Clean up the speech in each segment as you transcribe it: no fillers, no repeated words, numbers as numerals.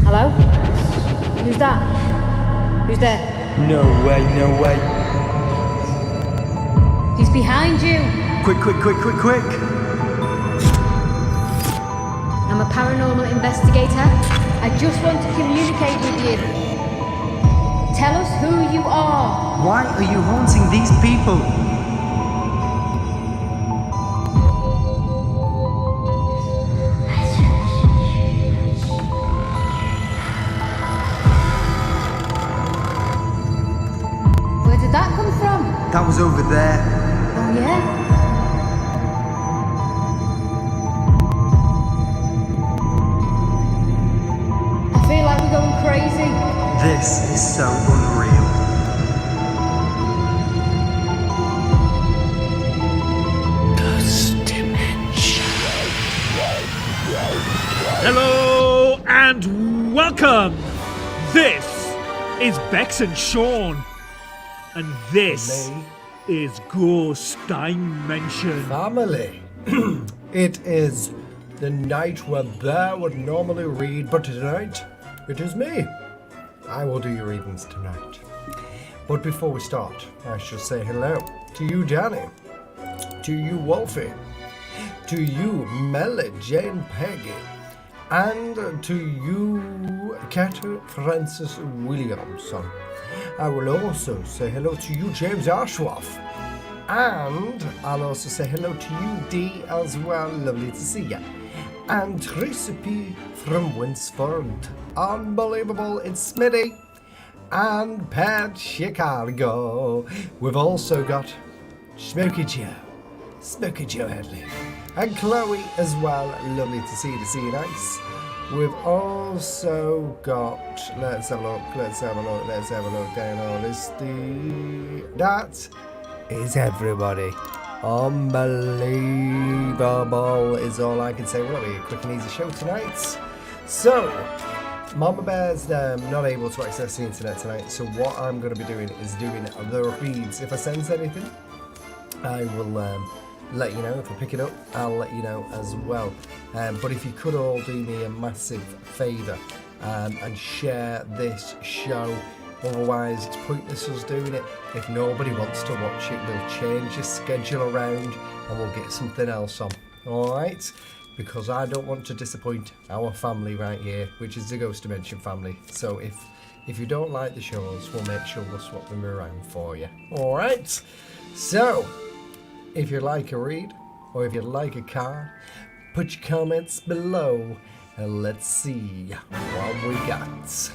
Hello? Who's that? Who's there? No way, no way. He's behind you. Quick, quick, quick, quick, quick. I'm a paranormal investigator. I just want to communicate with you. Tell us who you are. Why are you haunting these people? Where did that come from? That was over there. Oh, yeah? I feel like we're going crazy. This is so unreal. Hello and welcome. This is Bex and Sean, and this is Ghost Dimension. Family. It is the night where Bear would normally read, but tonight it is me. I will do your readings tonight. But before we start, I shall say hello to you, Danny, to you, Wolfie, to you, Melly Jane Peggy, and to you, Cat Francis Williamson. I will also say hello to you, James Ashworth. And I'll also say hello to you, Dee, as well. Lovely to see ya. And Tracy P from Winsford. Unbelievable, it's Smitty. And Pat Chicago. We've also got Smokey Joe Headley. And Chloe as well. Lovely to see you nice. We've also got, let's have a look down our list. That is everybody. Unbelievable is all I can say. Well, it'll be a quick and easy show tonight. So, Mama Bear's not able to access the internet tonight, so what I'm going to be doing is doing the reads. If I sense anything, I will let you know. If I pick it up, I'll let you know as well. But if you could all do me a massive favour and share this show. Otherwise, it's pointless us doing it. If nobody wants to watch it, we'll change the schedule around and we'll get something else on. Alright? Because I don't want to disappoint our family right here, which is the Ghost Dimension family. So if you don't like the shows, we'll make sure we'll swap them around for you. Alright? So, if you like a read, or if you like a card, put your comments below and let's see what we got.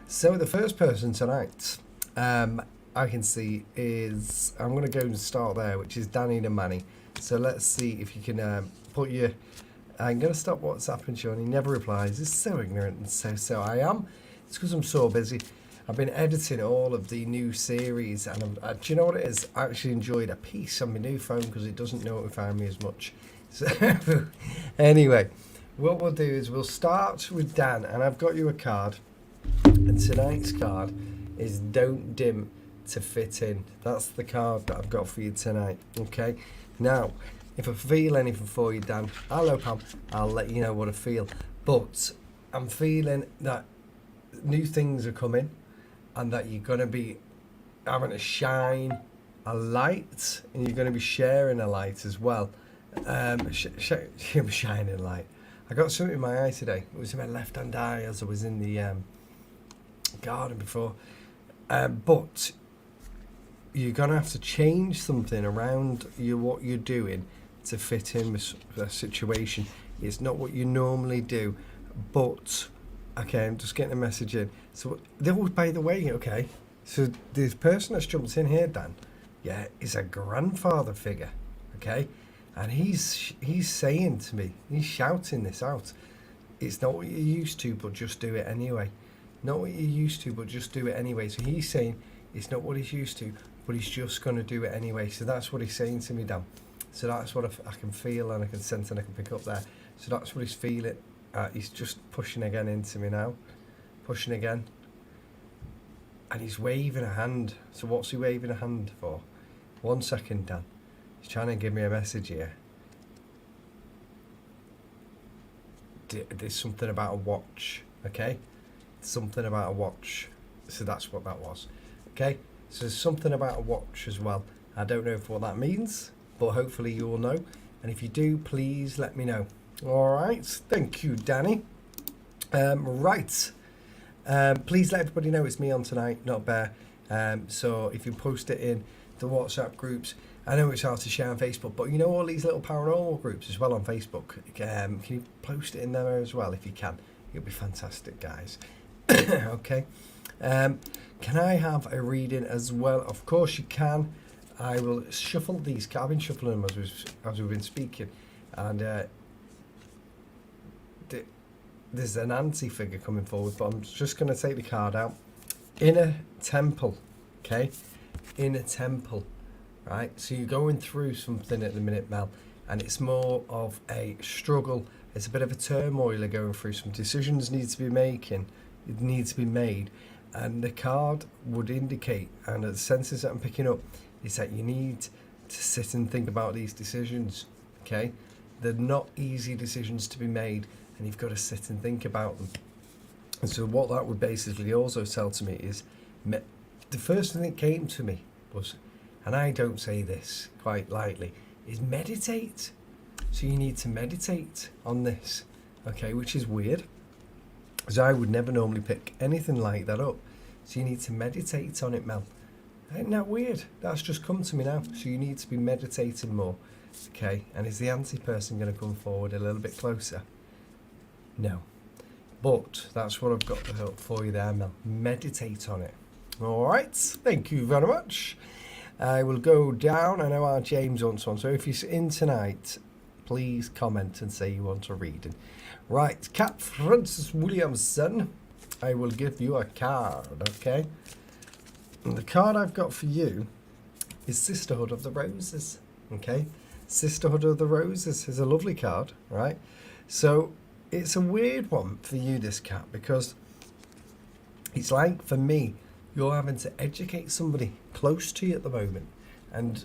So the first person tonight I can see is, I'm going to go and start there, which is Danny the Manny. So let's see if you can put your, I'm going to stop WhatsApping Sean, he never replies, he's so ignorant and so I am. It's because I'm so busy. I've been editing all of the new series and do you know what it is? I actually enjoyed a piece on my new phone because it doesn't notify me as much. So anyway, what we'll do is we'll start with Dan, and I've got you a card. And tonight's card is Don't Dim to Fit In. That's the card that I've got for you tonight. Okay. Now, if I feel anything for you, Dan, hello Pam, I'll let you know what I feel. But I'm feeling that new things are coming and that you're going to be having to shine a light and you're going to be sharing a light as well. Shining a light. I got something in my eye today. It was in my left hand eye as I was in the garden before. But you're going to have to change something around what you're doing to fit in with the situation. It's not what you normally do. But, okay, I'm just getting a message in. So, by the way, okay, so this person that's jumped in here, Dan, yeah, is a grandfather figure, okay? And he's saying to me, he's shouting this out. It's not what you're used to, but just do it anyway. Not what you're used to, but just do it anyway. So he's saying it's not what he's used to, but he's just going to do it anyway. So that's what he's saying to me, Dan. So that's what I can feel and I can sense and I can pick up there. So that's what he's feeling. He's just pushing again into me now. Pushing again. And he's waving a hand. So what's he waving a hand for? 1 second, Dan. He's trying to give me a message here. There's something about a watch, okay? Something about a watch. So that's what that was, okay? So there's something about a watch as well. I don't know what that means, but hopefully you will know. And if you do, please let me know. All right. Thank you, Danny. Right. Please let everybody know it's me on tonight, not Bear. So if you post it in the WhatsApp groups, I know it's hard to share on Facebook, but you know all these little paranormal groups as well on Facebook. Can you post it in there as well if you can? It'll be fantastic, guys. Okay. Can I have a reading as well? Of course you can. I will shuffle these. I've been shuffling them as we've been speaking, and there's an Nancy figure coming forward, but I'm just going to take the card out. Inner temple, okay? Inner temple, right? So you're going through something at the minute, Mel, and it's more of a struggle. It's a bit of a turmoil you're going through. Some decisions need to be made, and the card would indicate, and the senses that I'm picking up, is that you need to sit and think about these decisions, okay? They're not easy decisions to be made, and you've got to sit and think about them. And so what that would basically also tell to me is, the first thing that came to me was, and I don't say this quite lightly, is meditate. So you need to meditate on this, okay, which is weird, because I would never normally pick anything like that up. So you need to meditate on it, Mel. Isn't that weird? That's just come to me now. So you need to be meditating more, okay? And is the anti-person going to come forward a little bit closer? No. But that's what I've got for you there, Mel. Meditate on it. All right. Thank you very much. I will go down. I know our James wants one. So if you're in tonight, please comment and say you want a reading. Right. Cat Francis Williamson. I will give you a card, okay? And the card I've got for you is Sisterhood of the Roses, okay? Sisterhood of the Roses is a lovely card, right? So it's a weird one for you, this cat, because it's like, for me, you're having to educate somebody close to you at the moment. And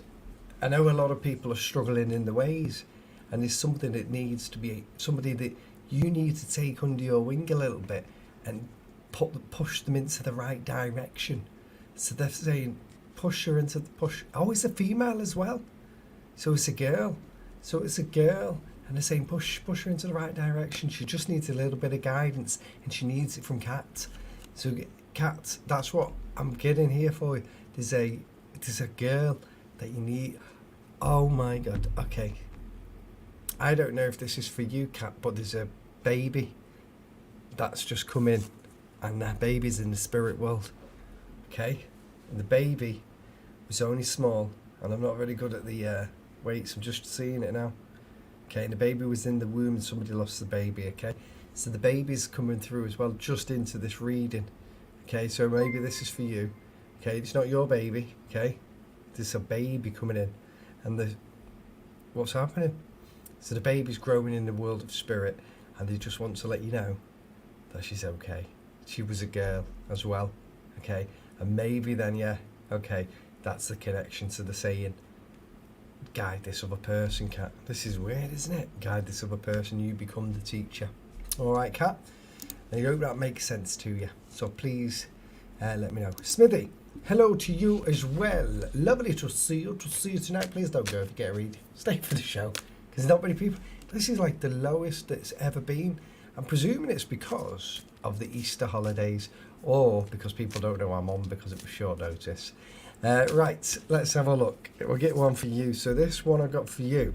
I know a lot of people are struggling in the ways, and it's something that needs to be somebody that you need to take under your wing a little bit and push them into the right direction. So they're saying, push her into the push. Oh, it's a female as well. So it's a girl. And they're saying, push her into the right direction. She just needs a little bit of guidance, and she needs it from Cat. So Cat, that's what I'm getting here for you. There's a girl that you need. Oh my God. Okay. I don't know if this is for you, Cat, but there's a baby that's just come in, and that baby's in the spirit world. Okay, and the baby was only small, and I'm not really good at the weights. I'm just seeing it now. Okay, and the baby was in the womb, and somebody lost the baby. Okay, so the baby's coming through as well, just into this reading. Okay, so maybe this is for you. Okay, it's not your baby. Okay, there's a baby coming in, and what's happening? So the baby's growing in the world of spirit, and they just want to let you know that she's okay. She was a girl as well. Okay. And maybe then, yeah, okay, that's the connection to the saying, guide this other person, Cat. This is weird, isn't it? Guide this other person, you become the teacher. All right, Cat. I hope that makes sense to you. So please let me know. Smithy, hello to you as well. Lovely to see you tonight. Please don't go if you get a read. Stay for the show, because there's not many people. This is like the lowest it's ever been. I'm presuming it's because of the Easter holidays, or because people don't know I'm on because it was short notice. Right, let's have a look. We'll get one for you. So this one I got for you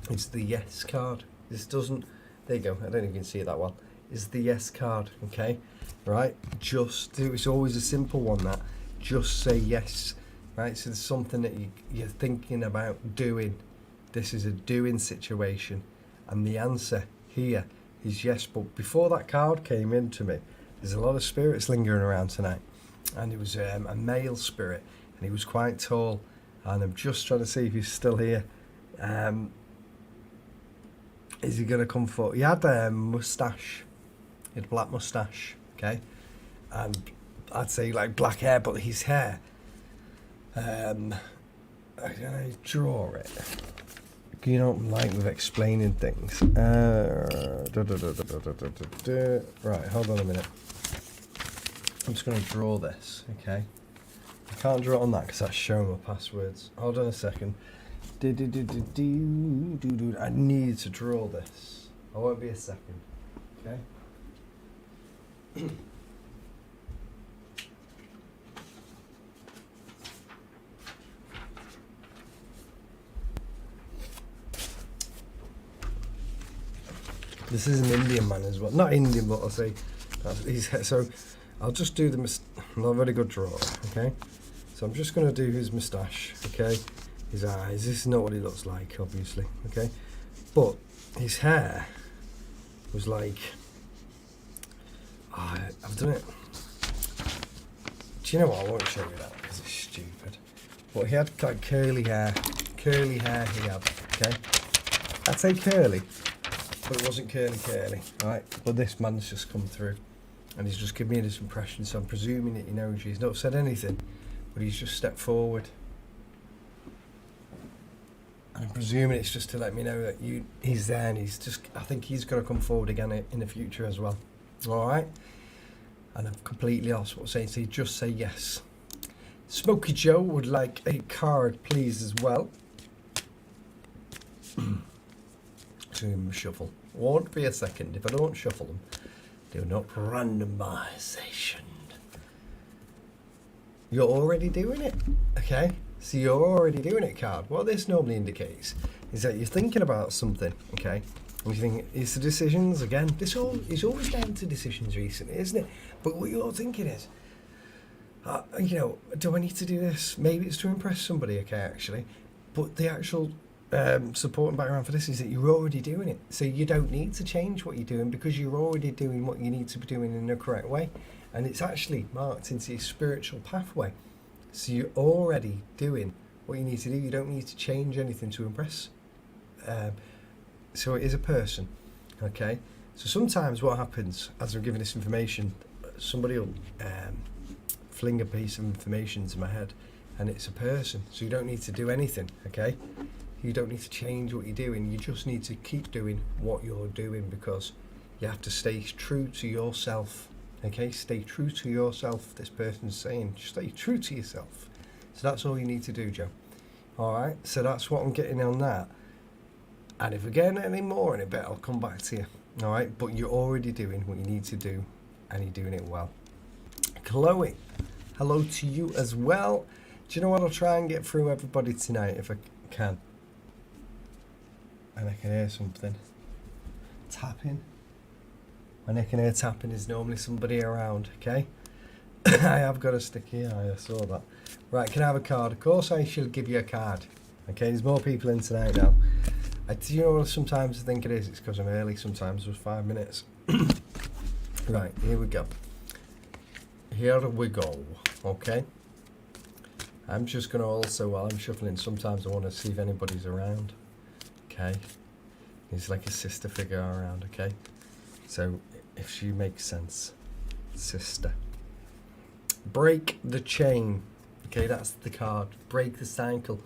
is the yes card. This doesn't, there you go, I don't know if you can see it that well. Is the yes card, okay? Right, just, it's always a simple one that, just say yes, right? So there's something that you're thinking about doing. This is a doing situation, and the answer here is yes. But before that card came into me, there's a lot of spirits lingering around tonight, and it was a male spirit, and he was quite tall, and I'm just trying to see if he's still here. Is he going to come forward? He had a moustache. He had a black moustache, okay? And I'd say like black hair, but his hair, I draw it. You know, like with explaining things. Right, hold on a minute. I'm just going to draw this, okay? I can't draw it on that because that's showing my passwords. Hold on a second. I need to draw this. I won't be a second, okay? This is an Indian man as well. Not Indian, but I'll say so. I'll just do the not a very good draw, okay? So I'm just going to do his moustache, okay? His eyes. This is not what he looks like, obviously, okay? But his hair was like, I've done it. Do you know what? I won't show you that because it's stupid. But he had like curly hair he had, okay? I'd say curly, but it wasn't curly, right? But this man's just come through, and he's just given me this impression, so I'm presuming that he knows you. He's not said anything, but he's just stepped forward. And I'm presuming it's just to let me know that he's there, and I think he's going to come forward again in the future as well. Alright? And I've completely lost what I'm saying, so you just say yes. Smokey Joe would like a card, please, as well. To shuffle. Won't be a second if I don't shuffle them. Do not randomization. You're already doing it, okay? So you're already doing it, card. What this normally indicates is that you're thinking about something, okay? And you think, it's the decisions again. This all is always down to decisions recently, isn't it? But what you're thinking is, do I need to do this? Maybe it's to impress somebody, okay, actually. But the actual support and background for this is that you're already doing it. So you don't need to change what you're doing because you're already doing what you need to be doing in the correct way. And it's actually marked into your spiritual pathway. So you're already doing what you need to do. You don't need to change anything to impress. So it is a person, okay? So sometimes what happens, as I'm giving this information, somebody will fling a piece of information to my head, and it's a person. So you don't need to do anything, okay? You don't need to change what you're doing. You just need to keep doing what you're doing because you have to stay true to yourself. Okay, stay true to yourself. This person's saying, stay true to yourself. So that's all you need to do, Joe. All right. So that's what I'm getting on that. And if we're getting any more in a bit, I'll come back to you. All right. But you're already doing what you need to do, and you're doing it well. Chloe, hello to you as well. Do you know what? I'll try and get through everybody tonight if I can. And I can hear something tapping. When I can hear tapping, is normally somebody around, okay? I have got a sticky eye, I saw that. Right, can I have a card? Of course I shall give you a card. Okay, there's more people in tonight now. Do you know what sometimes I think it is? It's because I'm early, sometimes it was 5 minutes. Right, here we go. Here we go, okay? I'm just going to also, while I'm shuffling, sometimes I want to see if anybody's around. Okay? There's like a sister figure around, okay? So, if she makes sense. Sister. Break the chain. Okay, that's the card. Break the cycle.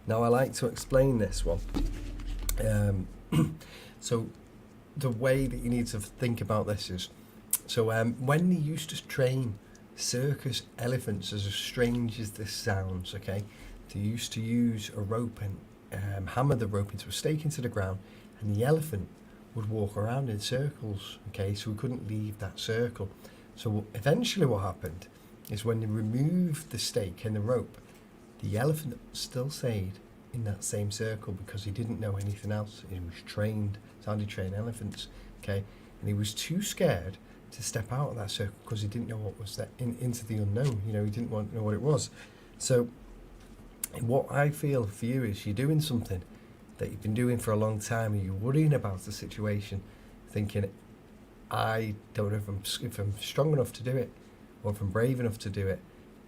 Now, I like to explain this one. So, the way that you need to think about this is, so when they used to train circus elephants, as strange as this sounds, okay, they used to use a rope and hammer the rope into a stake into the ground, and the elephant would walk around in circles, okay, so we couldn't leave that circle. So eventually what happened is when they removed the stake and the rope, the elephant still stayed in that same circle because he didn't know anything else. He was trained, it's how they train elephants, okay, and he was too scared to step out of that circle because he didn't know what was that into the unknown, you know, he didn't want to know what it was. So what I feel for you is you're doing something that you've been doing for a long time, and you're worrying about the situation, thinking, I don't know if I'm strong enough to do it, or if I'm brave enough to do it.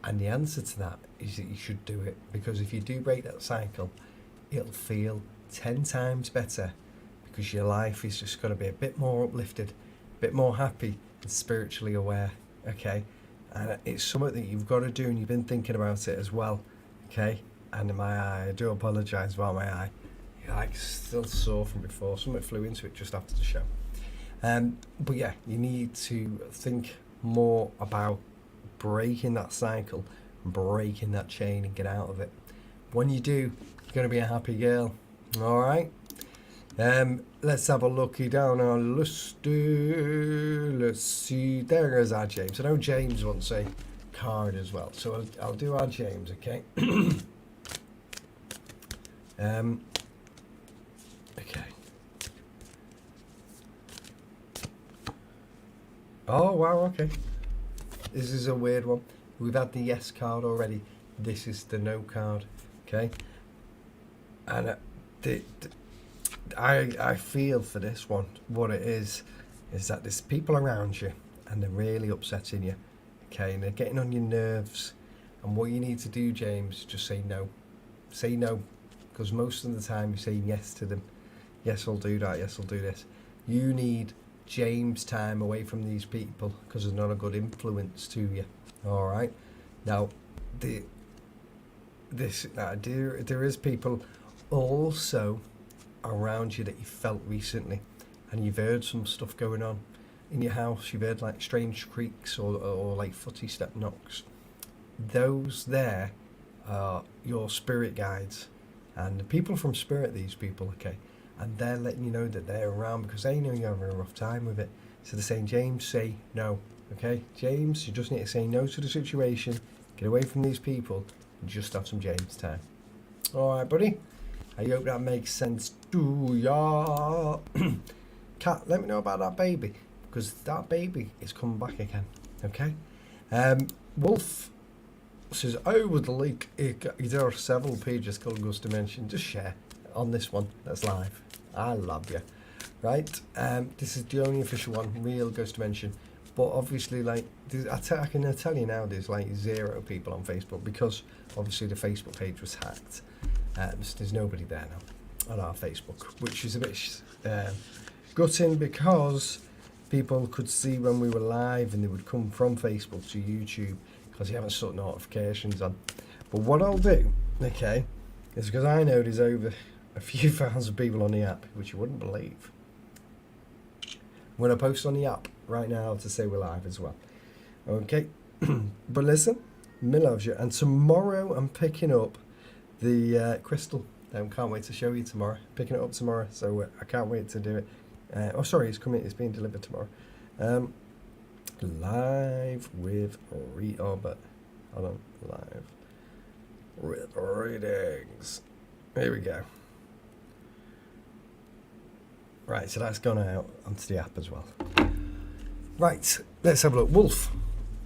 And the answer to that is that you should do it, because if you do break that cycle, it'll feel 10 times better, because your life is just going to be a bit more uplifted, a bit more happy and spiritually aware, okay? And it's something that you've got to do, and you've been thinking about it as well, okay? And my eye, I do apologise about my eye. Like, still sore from before. Something flew into it just after the show. But yeah, you need to think more about breaking that cycle, breaking that chain, and get out of it. When you do, you're going to be a happy girl. All right. Let's have a looky down our list. Let's see. There is our James. I know James wants a card as well, so I'll do our James. Okay. Okay. Oh wow. Okay. This is a weird one. We've had the yes card already. This is the no card. Okay. And I feel for this one, what it is that there's people around you and they're really upsetting you, okay, and they're getting on your nerves, and what you need to do, James, is just say no, because most of the time you're saying yes to them. Yes, I'll do that, yes, I'll do this. You need James time away from these people, because they're not a good influence to you. All right, now there is people also around you that you felt recently, and you've heard some stuff going on in your house. You've heard like strange creaks or like footy step knocks. Those there are your spirit guides, and the people from spirit, these people, okay, and they're letting you know that they're around because they know you're having a rough time with it. So they're saying, James, say no. Okay, James, you just need to say no to the situation, get away from these people, and just have some James time. All right, buddy. I hope that makes sense to ya. Kat, let me know about that baby, because that baby is coming back again. Okay. Wolf says, I would like there are several pages called Ghost Dimension. Just share on this one that's live. I love you. Right. This is the only official one, real Ghost Dimension. But obviously, like, I can tell you now, there's like 0 people on Facebook, because obviously the Facebook page was hacked. There's nobody there now on our Facebook, which is a bit gutting, because people could see when we were live and they would come from Facebook to YouTube, because you haven't set notifications on. But what I'll do, okay, is because I know there's over a few thousand people on the app, which you wouldn't believe. I'm going to post on the app right now to say we're live as well. Okay, but listen, me loves you. And tomorrow I'm picking up the crystal. Can't wait to show you tomorrow. Picking it up tomorrow, so I can't wait to do it. It's being delivered tomorrow. Live with Reorbit. Hold on, live with readings. Here we go. Right, so that's gone out onto the app as well. Right, let's have a look. Wolf.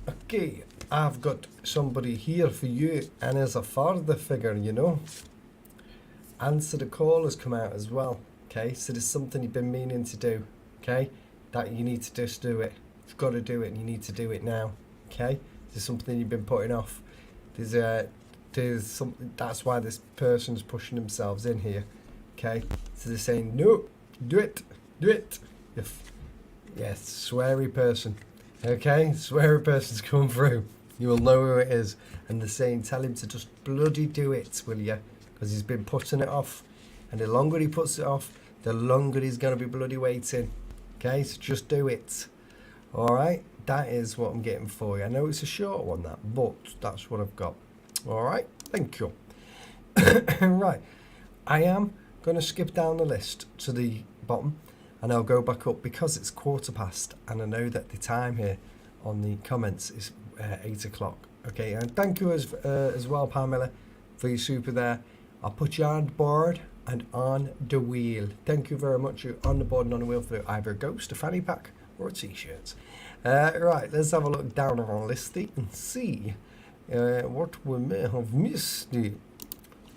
Okay, I've got somebody here for you, and as a father figure, you know. Answer the call has come out as well. Okay, so there's something you've been meaning to do. Okay, that you need to just do it. You've got to do it, and you need to do it now. Okay, there's something you've been putting off. There's something. That's why this person's pushing themselves in here. Okay, so they're saying no, do it. Yes, sweary person. Okay, sweary person's come through. You will know who it is, and they're saying, tell him to just bloody do it, will you? Because he's been putting it off, and the longer he puts it off, the longer he's going to be bloody waiting. Okay, so just do it. Alright, that is what I'm getting for you. I know it's a short one, that, but that's what I've got. Alright, thank you. Right, I am going to skip down the list to the bottom, and I'll go back up because it's 1:15, and I know that the time here on the comments is 8 o'clock. Okay, and thank you as well, Pamela, for your super there. I'll put you on the board and on the wheel. Thank you very much. You're on the board and on the wheel for either a ghost, a fanny pack, or a t-shirt. Right, let's have a look down on our listy and see what we may have missed.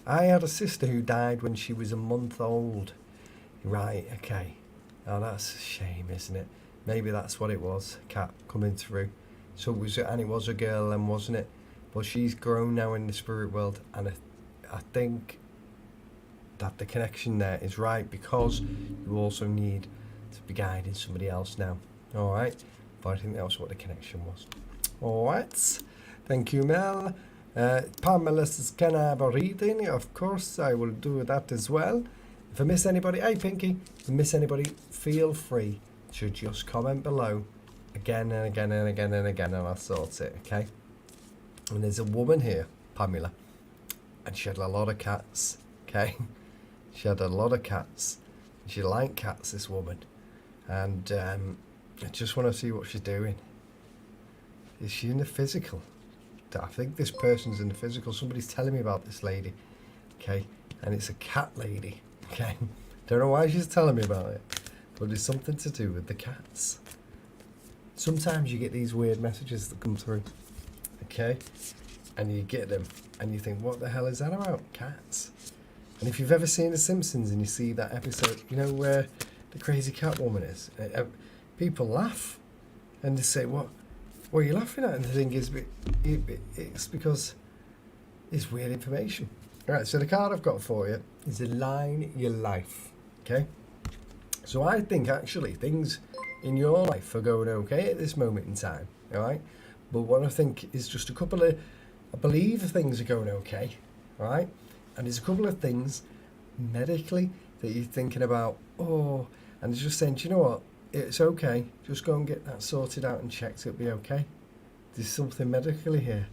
I had a sister who died when she was a month old. Right, okay. Oh, that's a shame, isn't it? Maybe that's what it was, cat coming through. So it was a girl then, wasn't it? But she's grown now in the spirit world, and I think that the connection there is right, because you also need to be guiding somebody else now. Alright? But I think that was what the connection was. Alright. Thank you, Mel. Pamela says, can I have a reading? Of course, I will do that as well. If I miss anybody, hey Pinky, if I miss anybody, feel free to just comment below again and again and again and again, and I'll sort it, okay? And there's a woman here, Pamela, and she had a lot of cats, okay? She had a lot of cats. She liked cats, this woman. And I just want to see what she's doing. Is she in the physical? I think this person's in the physical. Somebody's telling me about this lady, okay? And it's a cat lady, okay? Don't know why she's telling me about it, but it's something to do with the cats. Sometimes you get these weird messages that come through, okay? And you get them, and you think, what the hell is that about? Cats. And if you've ever seen The Simpsons and you see that episode, you know, where the crazy cat woman is, people laugh, and they say, what are you laughing at? And the thing is, it's because it's weird information. All right, so the card I've got for you is Align Your Life, okay? So I think, actually, things in your life are going okay at this moment in time, all right? But what I think is just I believe things are going okay, all right? And there's a couple of things medically that you're thinking about, and it's just saying, do you know what? It's okay. Just go and get that sorted out and checked. It'll be okay. There's something medically here.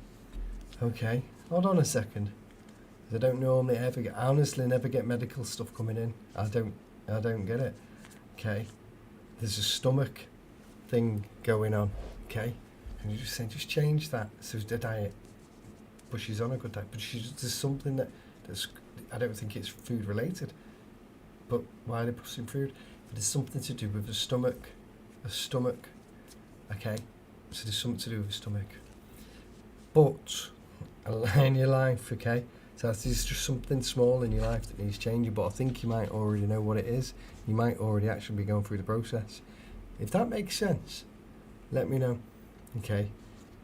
Okay. Hold on a second. I don't normally I honestly never get medical stuff coming in. I don't get it. Okay. There's a stomach thing going on. Okay. And you're just saying, just change that. So the diet. But she's on a good diet. But there's something that's, I don't think it's food related. But why are they putting food? But there's something to do with the stomach. A stomach. Okay. So there's something to do with the stomach. But align your life, okay? So there's just something small in your life that needs changing, but I think you might already know what it is. You might already actually be going through the process. If that makes sense, let me know, okay?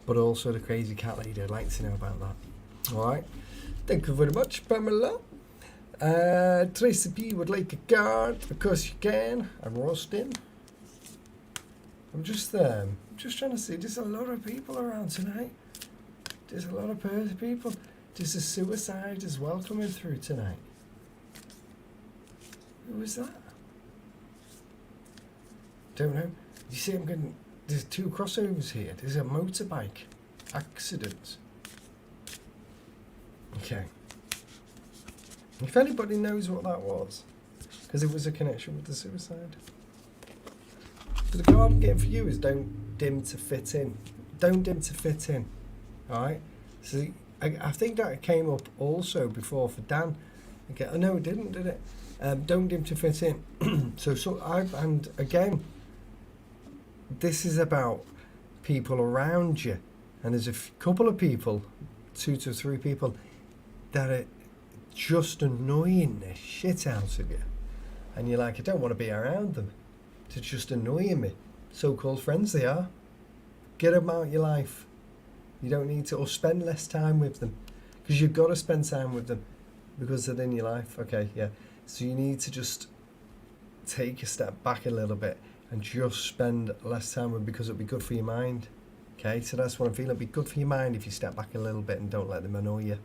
But also the crazy cat lady, I'd like to know about that. Alright? Thank you very much, Pamela. Tracy P would like a card. Of course you can. I'm roasting. I'm just trying to see. There's a lot of people around tonight. There's a lot of people. There's a suicide as well coming through tonight. Who was that? Don't know. You see, there's two crossovers here. There's a motorbike accident. Okay. If anybody knows what that was, because it was a connection with the suicide. But the card I'm getting for you is don't dim to fit in. Don't dim to fit in. Alright? So I think that came up also before for Dan. Okay, oh, no, it didn't, did it? Don't dim to fit in. And again, this is about people around you. And there's a couple of people, 2 to 3 people, that are just annoying the shit out of you. And you're like, I don't want to be around them. They're just annoying me. So-called friends they are. Get them out of your life. You don't need to, or spend less time with them. Because you've got to spend time with them. Because they're in your life. Okay, yeah. So you need to just take a step back a little bit and just spend less time with them, because it'll be good for your mind. Okay, so that's what I'm feeling. It'll be good for your mind if you step back a little bit and don't let them annoy you.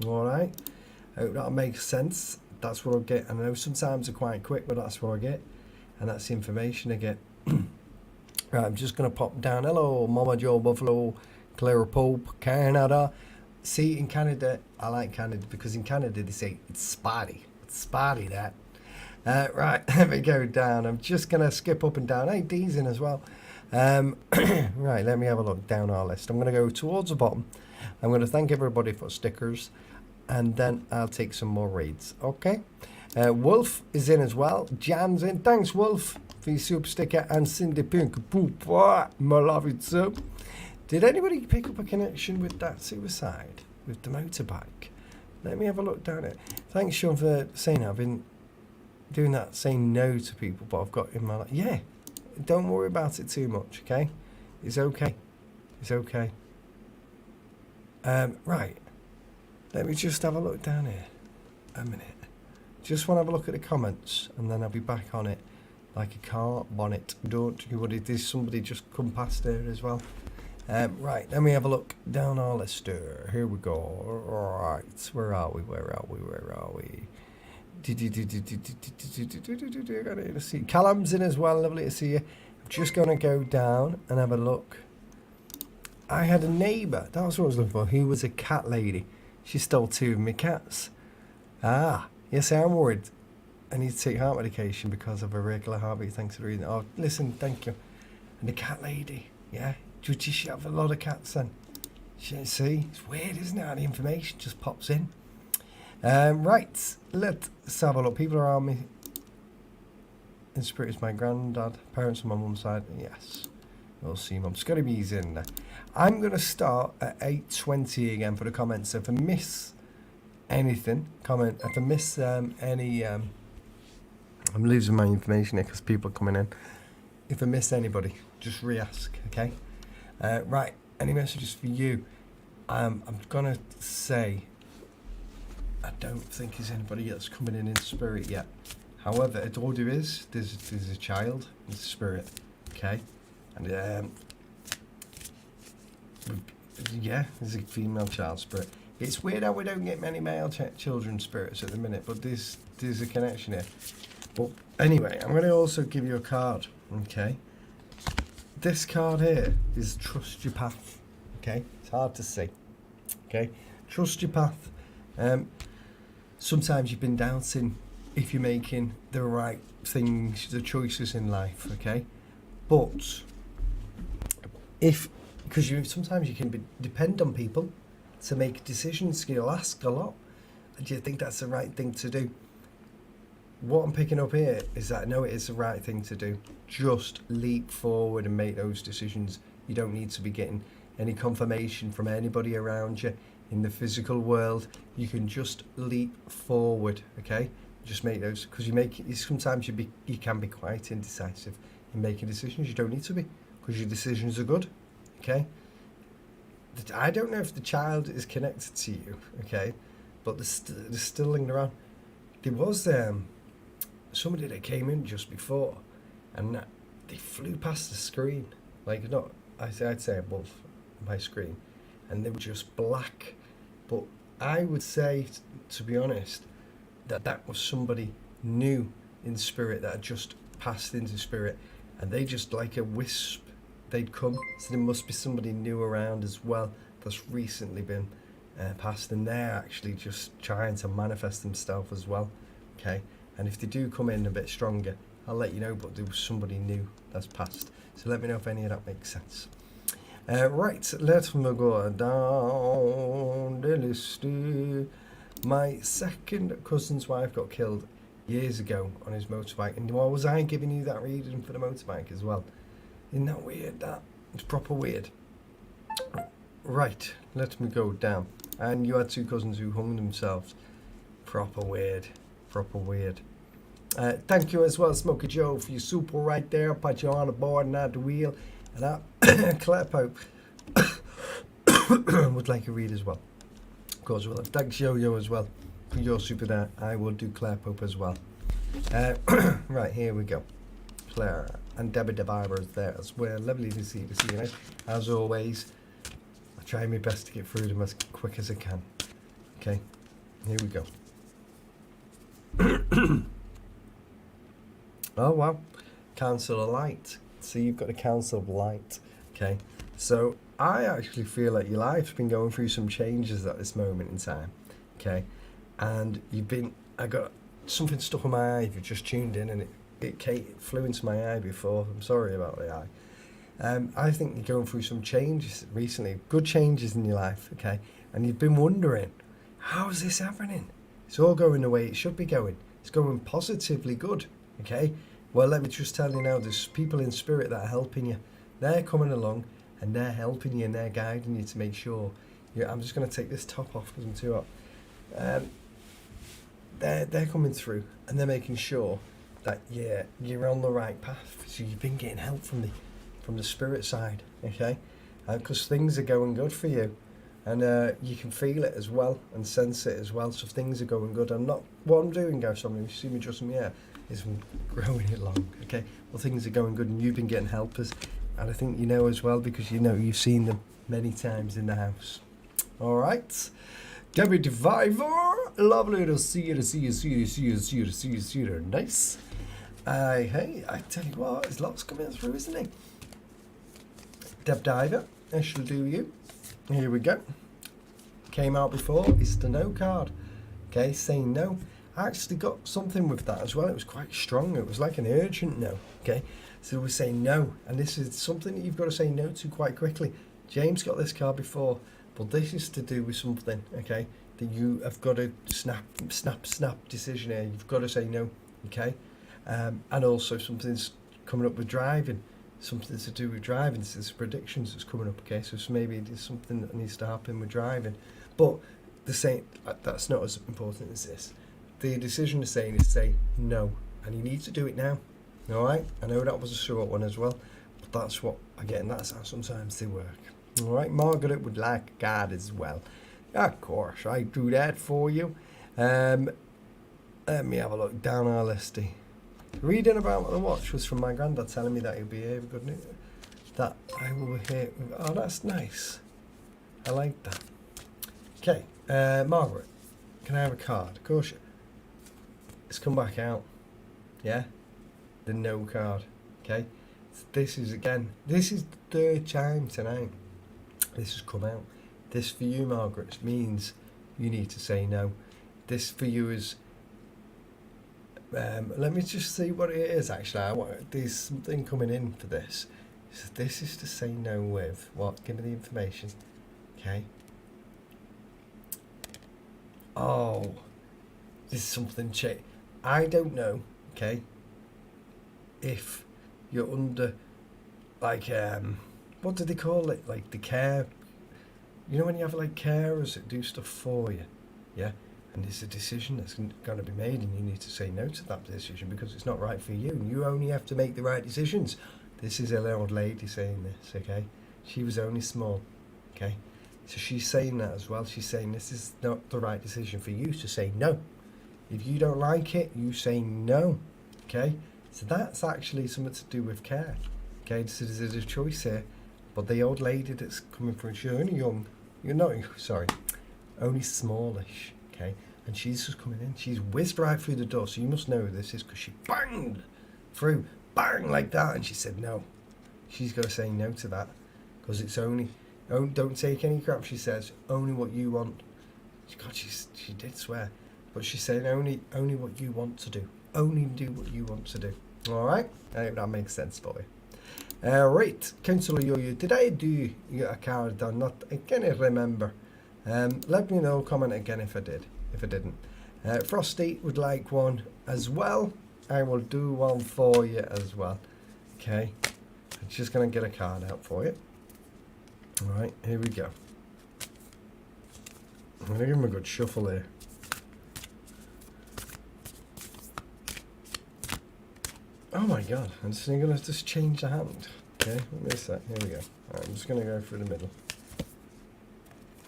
Alright? I hope that makes sense. That's what I'll get. I know sometimes they're quite quick, but that's what I get. And that's the information I get. Right, I'm just going to pop down. Hello, Mama Joe Buffalo, Clara Pope, Canada. See, in Canada, I like Canada because in Canada they say it's spotty. It's spotty, that. Right, let me go down. I'm just going to skip up and down. Hey, D's in as well. Right, let me have a look down our list. I'm going to go towards the bottom. I'm going to thank everybody for stickers. And then I'll take some more raids. Okay. Wolf is in as well. Jan's in. Thanks, Wolf, for your super sticker. And Cindy Pink. Poop. My love it, did anybody pick up a connection with that suicide? With the motorbike? Let me have a look down it. Thanks, Sean, for saying that. I've been doing that, saying no to people, but I've got in my life. Yeah, don't worry about it too much, okay? It's okay. It's okay. Right. Let me just have a look down here. A minute. Just want to have a look at the comments, and then I'll be back on it like a car bonnet. Don't you worry, there's somebody just come past there as well. Right, let me have a look down our list here. Here we go. Right, where are we? Let's see. Callum's in as well. Lovely to see you. I'm just going to go down and have a look. I had a neighbour. That was what I was looking for. Who was a cat lady. She stole 2 of my cats. Ah, yes, I'm worried. I need to take heart medication because of a regular heartbeat. Thanks for reading. Oh, listen, thank you. And the cat lady, yeah. Would you have a lot of cats then? See, it's weird, isn't it? How the information just pops in. Right, let's have a look. People around me. In spirit is my granddad. Parents on my mum's side. Yes, we'll see. Mum, Scotty B's in there. I'm going to start at 8:20 again for the comments. So if I miss anything, comment. If I miss any, I'm losing my information here because people are coming in. If I miss anybody, just re-ask, okay? Right, any messages for you? I'm going to say I don't think there's anybody else coming in spirit yet. However, all there is, there's a child in spirit, okay? And yeah, there's a female child spirit. It's weird how we don't get many male children spirits at the minute, but there's a connection here. But anyway, I'm going to also give you a card, okay? This card here is Trust Your Path, okay? It's hard to see, okay? Trust your path. Sometimes you've been doubting if you're making the right things, the choices in life, okay? But because sometimes you can depend on people to make decisions, you'll ask a lot. Do you think that's the right thing to do? What I'm picking up here is that no, it is the right thing to do. Just leap forward and make those decisions. You don't need to be getting any confirmation from anybody around you in the physical world. You can just leap forward, okay? Just make those, because sometimes you can be quite indecisive in making decisions. You don't need to be, because your decisions are good, okay? I don't know if the child is connected to you, okay? But they're still lingering around. There was somebody that came in just before, and they flew past the screen, like not, I'd say above my screen, and they were just black. But I would say, to be honest, that was somebody new in spirit that had just passed into spirit, and they just like a wisp, they'd come. So there must be somebody new around as well that's recently been passed, and they're actually just trying to manifest themselves as well, okay? And if they do come in a bit stronger, I'll let you know, but there was somebody new that's passed. So let me know if any of that makes sense. Right, let's go down the list. My second cousin's wife got killed years ago on his motorbike. And why was I giving you that reading for the motorbike as well? Isn't that weird, that? It's proper weird. Right, let me go down. And you had 2 cousins who hung themselves. Proper weird. Proper weird. Thank you as well, Smokey Joe, for your super right there. Put you on the board and at the wheel. And that Claire Pope would like a read as well. Of course, well, thanks Yo-Yo as well for your super there. I will do Claire Pope as well. Right, here we go. Claire and Debbie DeViber is there as well. Lovely to see you. As always, I try my best to get through them as quick as I can. Okay, here we go. Oh wow, Council of Light. So you've got the Council of Light. Okay, so I actually feel like your life's been going through some changes at this moment in time. Okay, and I got something stuck in my eye. If you've just tuned in and it flew into my eye before. I'm sorry about the eye. I think you're going through some changes recently, good changes in your life. Okay, and you've been wondering, how is this happening? It's all going the way it should be going. It's going positively good, okay? Well, let me just tell you now, there's people in spirit that are helping you. They're coming along, and they're helping you, and they're guiding you to make sure. I'm just going to take this top off because I'm too hot. they're coming through and they're making sure that you're on the right path. So you've been getting help from the spirit side, okay? Because things are going good for you, and you can feel it as well and sense it as well. So things are going good. What I'm doing, guys, you see me adjusting my hair, is I'm growing it long, okay? Well, things are going good, and you've been getting helpers, and I think you know as well, because you know you've seen them many times in the house. All right, Debbie Diviver, lovely to see you. Nice. Hey, I tell you what, there's lots coming through, isn't it? Deb Diver, I shall do you. Here we go. Came out before. It's the no card. Okay, saying no. I actually got something with that as well. It was quite strong. It was like an urgent no. Okay, so we're saying no, and this is something that you've got to say no to quite quickly. James got this card before, but this is to do with something. Okay, that you have got to snap decision here. You've got to say no. Okay, and also something's coming up with driving. Something to do with driving. This is predictions that's coming up. Okay, so maybe there's something that needs to happen with driving, but the same. That's not as important as this. The decision is saying is say no, and you need to do it now. All right. I know that was a short one as well, but that's what again. That's how sometimes they work. All right. Margaret would like a card as well. Of course, I do that for you. Let me have a look down our listy. Reading about the watch was from my granddad telling me that he'll be here. Good news. That I will be here. Oh, that's nice. I like that. Okay, Margaret, can I have a card? Of course. It's come back out. Yeah, the no card. Okay, this is the third time tonight this has come out. This for you, Margaret, means you need to say no. This for you is. Let me just see what it is. Actually, there's something coming in for this. So this is to say no with what? Give me the information. Okay. Oh, there's something. I don't know. Okay. If you're under, like, what do they call it? Like the care. You know when you have like carers that do stuff for you, yeah. And it's a decision that's going to be made, and you need to say no to that decision because it's not right for you. You only have to make the right decisions. This is an old lady saying this, okay? She was only small, okay? So she's saying that as well. She's saying this is not the right decision for you to say no. If you don't like it, you say no, okay? So that's actually something to do with care, okay? So there's a choice here. But the old lady that's coming from, she's only young. You're not, sorry, only smallish, okay? And she's just coming in. She's whizzed right through the door. So you must know who this is because she banged through, bang, like that. And she said no. She's got to say no to that because it's only, don't take any crap, she says. Only what you want. God, she did swear. But she's saying only what you want to do. Only do what you want to do. All right? I hope that makes sense for you. Right, Councillor Yo-Yo, did I do a card or not? I can't remember. Let me know, comment again if I did. If I didn't. Frosty would like one as well. I will do one for you as well. Okay. I'm just going to get a card out for you. Alright, here we go. I'm going to give him a good shuffle here. Oh my god, I'm just going to just change the hand. Okay, let me see. Here we go. Alright, I'm just going to go through the middle.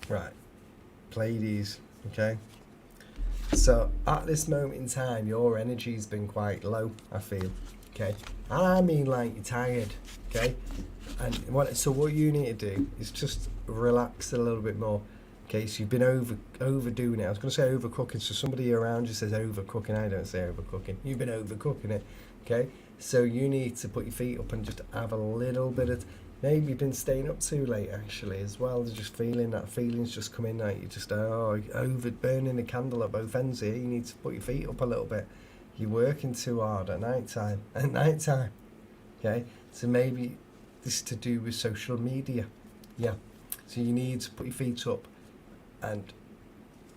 Right. Play these. Okay. So at this moment in time, your energy's been quite low, I feel. Okay. And I mean like you're tired. Okay. And what you need to do is just relax a little bit more. Okay, so you've been overdoing it. I was going to say overcooking, so somebody around you says overcooking. I don't say overcooking. You've been overcooking it. Okay, so you need to put your feet up and just have a little bit of. Maybe you've been staying up too late actually as well. Just feeling that feelings just come in like you just over burning the candle at both ends here. You need to put your feet up a little bit. You're working too hard at night time. Okay, so maybe this is to do with social media. Yeah, so you need to put your feet up. And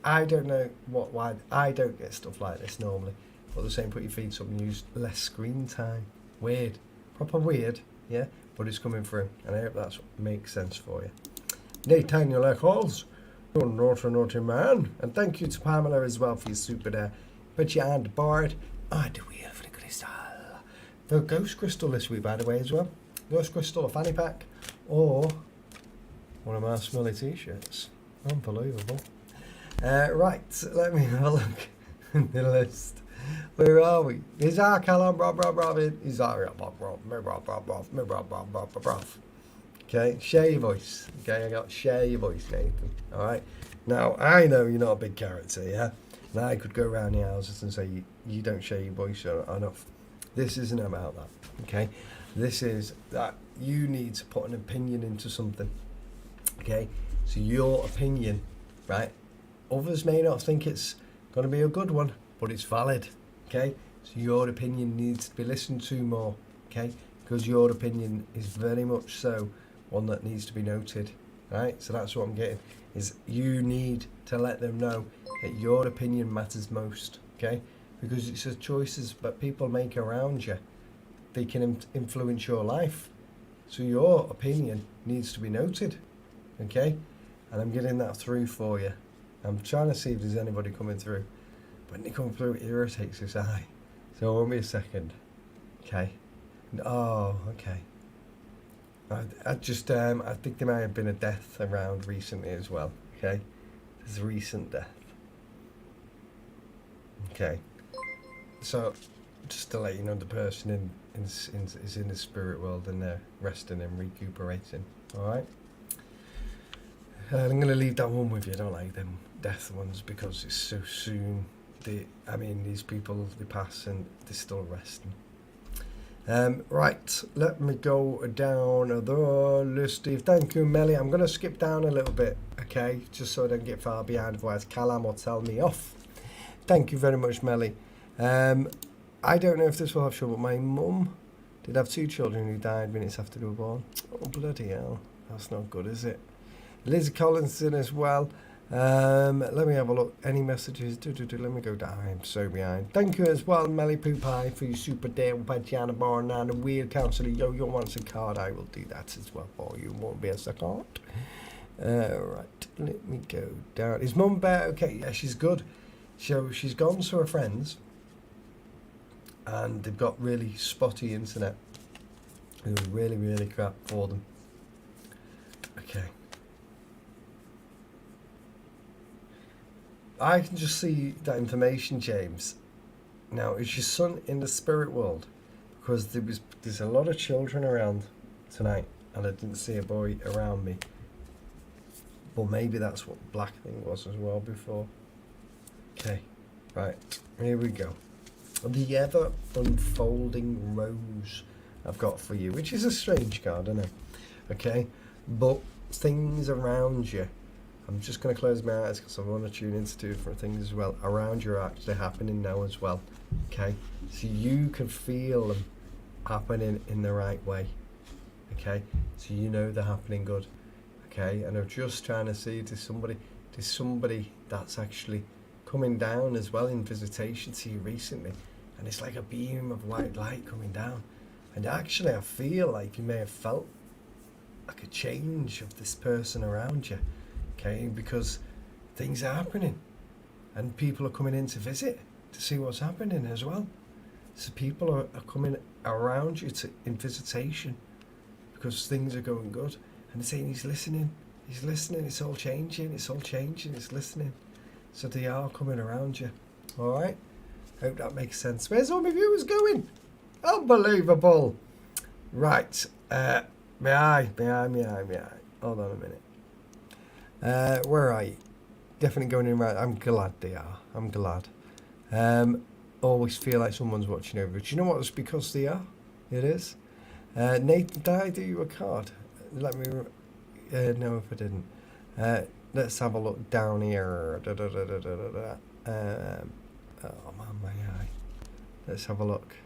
I don't know why I don't get stuff like this normally, but they're saying put your feet up and use less screen time. Weird, proper weird, yeah, but it's coming through, and I hope that makes sense for you. Nathaniel Eccles, You're not a naughty man. And thank you to Pamela as well for your super there. But you and Bard. And we have the crystal. The ghost crystal this week, by the way, as well. Ghost crystal, a fanny pack, or one of my smelly t-shirts. Unbelievable. Right, let me have a look in the list. Where are we? Is our Callum Robin? Is our Okay, share your voice. Okay, I got share your voice, Nathan. Alright. Now, I know you're not a big character, yeah? And I could go around the houses and say you don't share your voice enough. This isn't about that. Okay? This is that you need to put an opinion into something. Okay? So your opinion, right? Others may not think it's going to be a good one, but it's valid. Okay? So your opinion needs to be listened to more. Okay? Because your opinion is very much so one that needs to be noted. Right? So that's what I'm getting. Is you need to let them know that your opinion matters most. Okay? Because it's the choices that people make around you. They can influence your life. So your opinion needs to be noted. Okay? And I'm getting that through for you. I'm trying to see if there's anybody coming through. When they come through, it irritates this eye. So it won't be a second. Okay? Oh, okay. I think there may have been a death around recently as well. Okay? There's a recent death. Okay. So, just to let you know, the person is in the spirit world and they're resting and recuperating. Alright? I'm going to leave that one with you. I don't like them death ones because it's so soon. These people, they pass and they're still resting. Right, let me go down the list, Steve. Thank you, Melly. I'm going to skip down a little bit, okay? Just so I don't get far behind, otherwise Callum will tell me off. Thank you very much, Melly. I don't know if this will have show, but my mum did have 2 children who died minutes after they were born. Oh, bloody hell. That's not good, is it? Liz Collinson as well. Let me have a look. Any messages? Let me go down. I'm so behind. Thank you as well, Melly Poo Pie, for your super deal by Gianna Barn and the Wheel Councillor Yo-Yo wants a card. I will do that as well for you. Won't be a second. Right, let me go down. Is Mum better? Okay, yeah, she's good. So she's gone to her friends and they've got really spotty internet. It was really, really crap for them. Okay. I can just see that information, James. Now, is your son in the spirit world? Because there's a lot of children around tonight, and I didn't see a boy around me. But maybe that's what Black Thing was as well before. Okay, right, here we go. The Ever Unfolding Rose I've got for you, which is a strange card, I know. Okay, but things around you. I'm just going to close my eyes because I want to tune into 2 different things as well. Around you are actually happening now as well. Okay, so you can feel them happening in the right way. Okay, so you know they're happening good. Okay, and I'm just trying to see there's somebody that's actually coming down as well in visitation to you recently, and it's like a beam of white light coming down. And actually, I feel like you may have felt like a change of this person around you. Okay, because things are happening and people are coming in to visit to see what's happening as well. So people are coming around you in visitation because things are going good, and they're saying he's listening, it's all changing, it's listening. So they are coming around you. Alright, hope that makes sense. Where's all my viewers going? Unbelievable. Right, my eye. Hold on a minute. Where are you? Definitely going in right. I'm glad they are. I'm glad. Always feel like someone's watching over. Do you know what? It's because they are. It is. Nathan, did I do you a card? Let me. No, if I didn't. Let's have a look down here. Oh man, my eye. Let's have a look.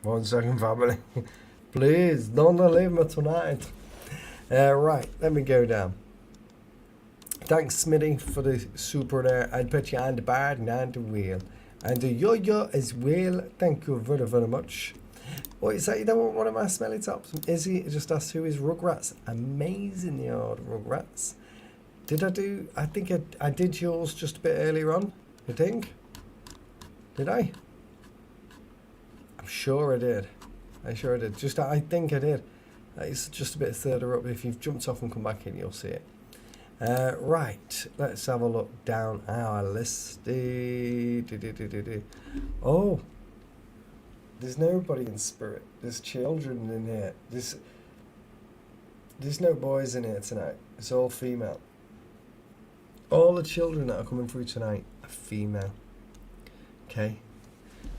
1 second, family. Please don't leave me tonight. Right, let me go down. Thanks, Smitty, for the super there. I'd put you on the bar and the wheel. And the yo-yo as well. Thank you very, very much. What is that? You don't want one of my smelly tops? Izzy just asked who is Rugrats. Amazing, the old Rugrats. Did I do? I think I did yours just a bit earlier on. I think. Did I? I'm sure I did. I think I did. It's just a bit further up. If you've jumped off and come back in, you'll see it. Right, let's have a look down our list. Oh, there's nobody in spirit. There's children in here. There's no boys in here tonight. It's all female. All the children that are coming through tonight are female. Okay.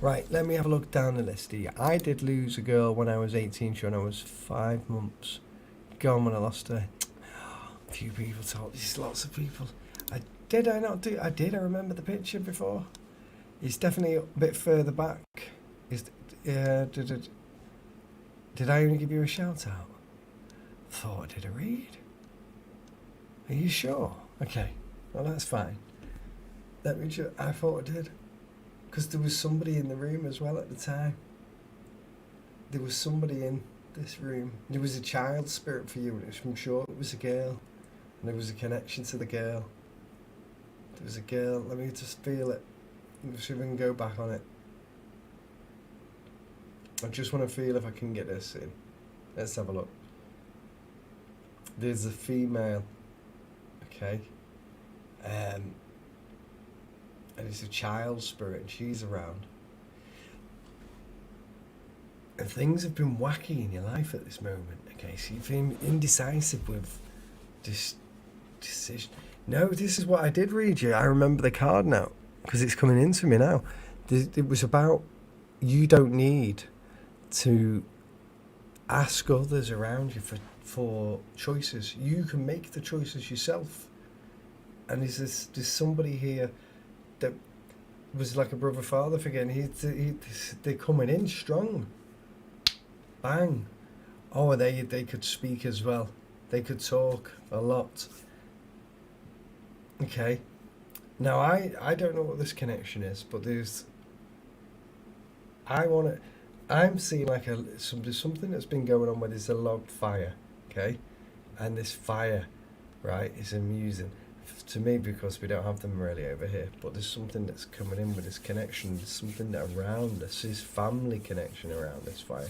Right, let me have a look down the list here. I did lose a girl when I was 18, sure, and I was 5 months gone when I lost her. A few people told, there's lots of people. I did I remember the picture before. It's definitely a bit further back. Did I only give you a shout out? Thought I did a read. Are you sure? Okay, well that's fine. I thought I did. Because there was somebody in the room as well at the time. There was somebody in this room. There was a child spirit for you, and I'm sure it was a girl. And there was a connection to the girl. There was a girl. Let me just feel it. Let's see if we can go back on it. I just want to feel if I can get this in. Let's have a look. There's a female. Okay. And it's a child spirit, and she's around. And things have been wacky in your life at this moment, okay? So you've been indecisive with this decision. No, this is what I did read you. I remember the card now, because it's coming into me now. It was about you don't need to ask others around you for choices. You can make the choices yourself. And there's somebody here that was like a brother-father figure, and they're coming in strong. Bang. Oh, they could speak as well. They could talk a lot. Okay. Now, I don't know what this connection is, but I'm seeing like there's something that's been going on where there's a log fire, okay? And this fire, right, is amusing to me because we don't have them really over here, but there's something that's coming in with this connection. There's something that around us, this family connection around this fire.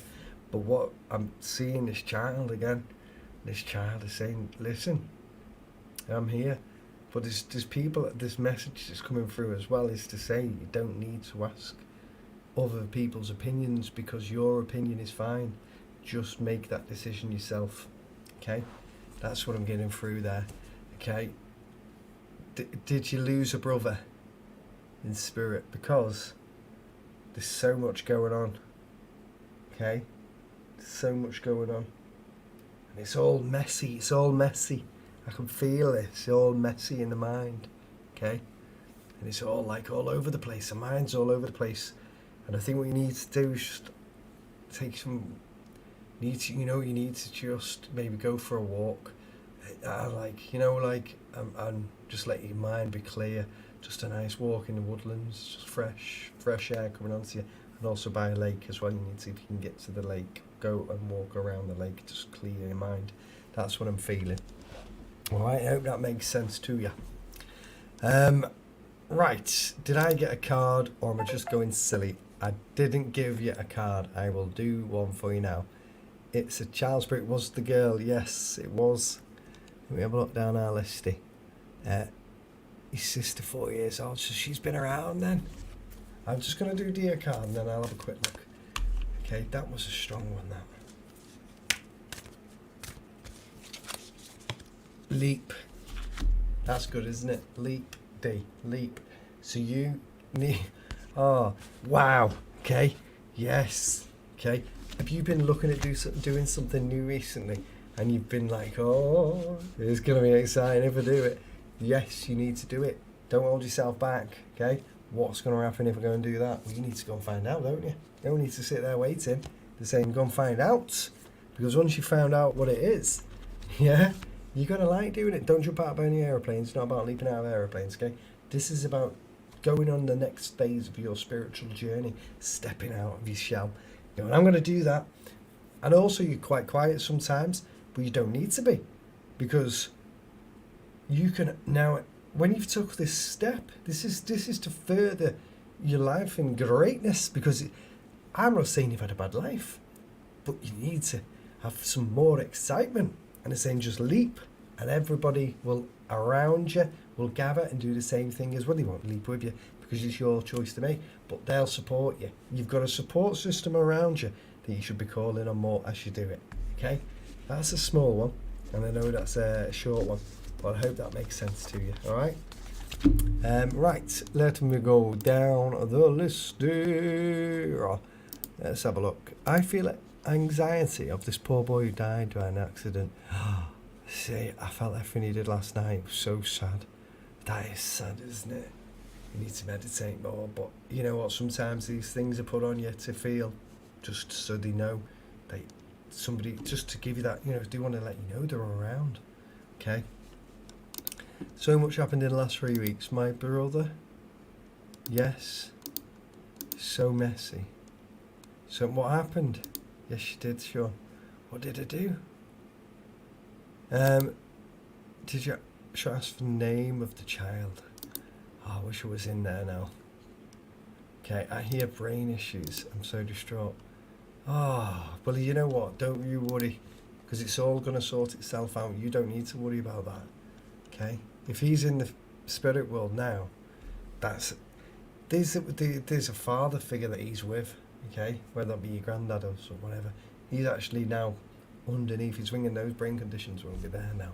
But what I'm seeing, this child again, this child is saying, listen, I'm here. But there's people, this message that's coming through as well is to say you don't need to ask other people's opinions because your opinion is fine. Just make that decision yourself. Okay? That's what I'm getting through there. Okay? Did you lose a brother in spirit? Because there's so much going on. Okay? There's so much going on. And it's all messy. It's all messy. I can feel it. It's all messy in the mind. Okay? And it's all like all over the place. The mind's all over the place. And I think what you need to do is just take some... You need to just maybe go for a walk. And just let your mind be clear. Just a nice walk in the woodlands. Just fresh air coming onto you. And also by a lake as well. You need to see if you can get to the lake. Go and walk around the lake. Just clear your mind. That's what I'm feeling. Alright, I hope that makes sense to you. Right, did I get a card or am I just going silly? I didn't give you a card. I will do one for you now. It's a child spirit. Was the girl? Yes, it was. Let me have a look down our listy. His sister, 4 years old, so she's been around then. I'm just going to do dear card and then I'll have a quick look. Okay, that was a strong one, that. Leap. That's good, isn't it? Leap. Leap. So you need... Oh, wow. Okay. Yes. Okay. Have you been looking at doing something new recently? And you've been like, oh, it's going to be exciting if I do it. Yes, you need to do it. Don't hold yourself back. Okay. What's going to happen if I go and do that? Well, you need to go and find out, don't you? You don't need to sit there waiting. They're saying go and find out. Because once you found out what it is, yeah, you're going to like doing it. Don't jump out of any aeroplanes. It's not about leaping out of aeroplanes, okay? This is about going on the next phase of your spiritual journey, stepping out of your shell. You know, and I'm going to do that. And also, you're quite quiet sometimes, but you don't need to be. Because you can now, when you've took this step, this is to further your life in greatness, because I'm not saying you've had a bad life, but you need to have some more excitement, and it's saying just leap, and everybody will around you will gather and do the same thing as well. They won't leap with you because it's your choice to make, but they'll support you. You've got a support system around you that you should be calling on more as you do it. Okay, that's a small one, and I know that's a short one, but I hope that makes sense to you. All right. Right, let me go down the list here. Let's have a look. I feel anxiety of this poor boy who died by an accident. See, I felt everything he did last night. It was so sad. That is sad, isn't it? You need to meditate more, but you know what? Sometimes these things are put on you to feel, just so they know that somebody, just to give you that, you know, they want to let you know they're around. Okay. So much happened in the last 3 weeks. My brother, yes, so messy. So what happened? Yes, you did, Sean. What did I do? Should I ask for the name of the child? Oh, I wish it was in there now. Okay, I hear brain issues. I'm so distraught. Oh, well, you know what? Don't you worry, because it's all going to sort itself out. You don't need to worry about that. Okay? If he's in the spirit world now, there's a father figure that he's with, okay? Whether that be your granddad or whatever. He's actually now underneath his wing, and those brain conditions won't be there now,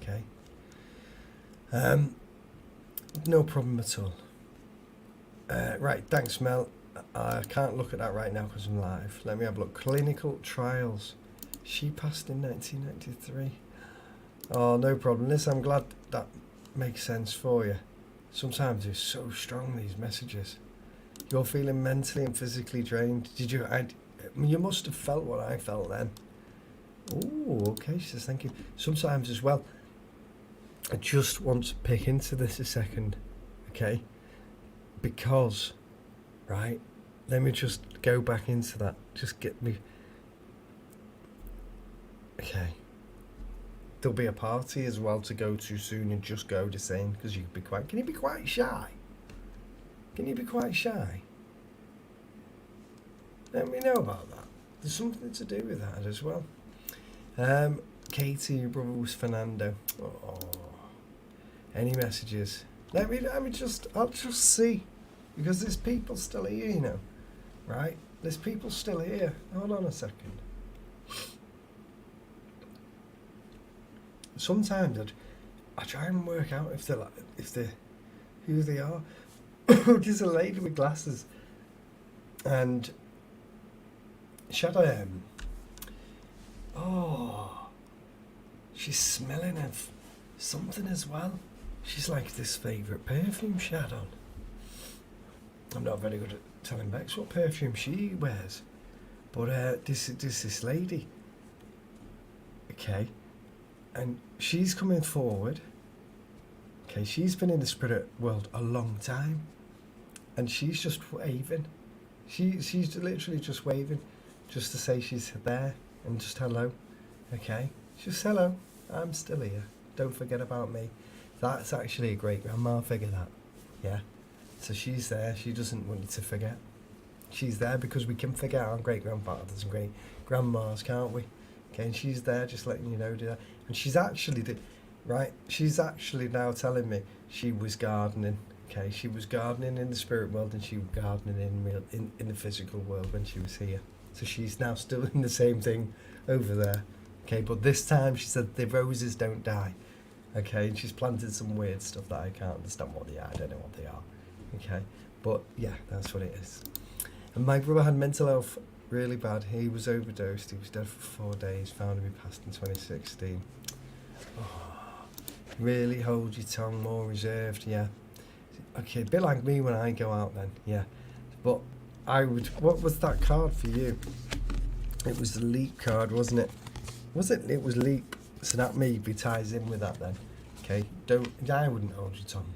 okay? No problem at all. Right, thanks, Mel. I can't look at that right now because I'm live. Let me have a look. Clinical trials. She passed in 1993. Oh, no problem. Listen, I'm glad that makes sense for you. Sometimes it's so strong, these messages. You're feeling mentally and physically drained. You must have felt what I felt then. Oh, okay, she says thank you. Sometimes as well, I just want to pick into this a second, okay? Because, right, let me just go back into that. Just get me... Okay. There'll be a party as well to go to soon, and just go the same, because you can be quite... Can you be quite shy? Can you be quite shy? Let me know about that. There's something to do with that as well. Katie, your brother was Fernando. Oh. Any messages? I'll just see. Because there's people still here, you know. Right? There's people still here. Hold on a second. Sometimes I try and work out if they're who they are. There's a lady with glasses, and she had she's smelling of something as well. She's like this favourite perfume she had on. I'm not very good at telling Bex what perfume she wears, but this lady, okay, and she's coming forward. Okay, she's been in the spirit world a long time, and she's just waving. She's literally just waving, just to say she's there and just hello. Okay, just hello. I'm still here. Don't forget about me. That's actually a great grandma figure, that. Yeah. So she's there. She doesn't want you to forget. She's there because we can forget our great grandfathers and great grandmas, can't we? Okay, and she's there just letting you know that. And she's actually she's actually now telling me she was gardening. Okay, she was gardening in the spirit world, and she was gardening in the physical world when she was here. So she's now still in the same thing over there. Okay, but this time she said the roses don't die. Okay, and she's planted some weird stuff that I can't understand what they are. I don't know what they are. Okay, but yeah, that's what it is. And my brother had mental health really bad. He was overdosed. He was dead for 4 days. Found him, he passed in 2016. Oh, really hold your tongue, more reserved, yeah. Okay, a bit like me when I go out then, yeah. But what was that card for you? It was the leap card, wasn't it? Was it? It was leap. So that maybe ties in with that then. Okay, I wouldn't hold your tongue.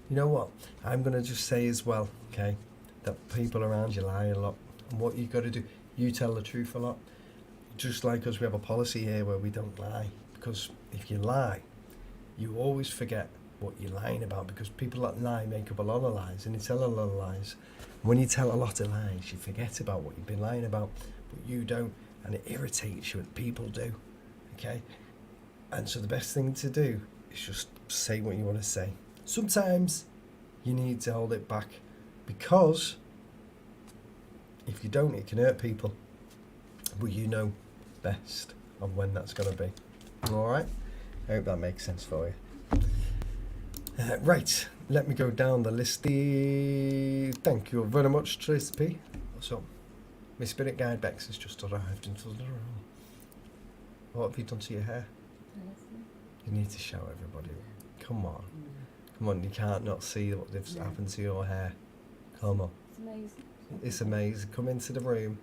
You know what? I'm going to just say as well, okay, that people around you lie a lot. And what you got to do, you tell the truth a lot. Just like us, we have a policy here where we don't lie. Because if you lie, you always forget what you're lying about, because people that lie make up a lot of lies, and you tell a lot of lies. When you tell a lot of lies, you forget about what you've been lying about, but you don't, and it irritates you when people do, okay? And so the best thing to do is just say what you want to say. Sometimes you need to hold it back, because if you don't, it can hurt people, but you know best of when that's going to be. All right, I hope that makes sense for you. Right, let me go down the list. Thank you very much, Tracy P. So, my spirit guide Bex has just arrived into the room. What have you done to your hair? You need to show everybody. Come on. Come on, you can't not see what's happened to your hair. Come on. It's amazing. It's amazing. Come into the room.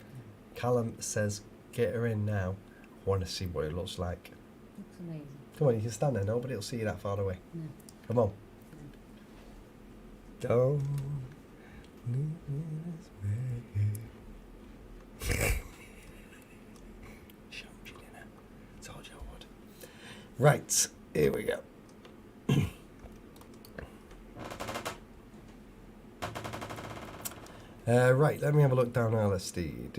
Callum says, get her in now. I want to see what it looks like. Looks amazing. Come on, you can stand there. Nobody will see you that far away. No. Come on. Don't showed you, didn't I? Told you I would. Right, here we go. Right, let me have a look down our list. Any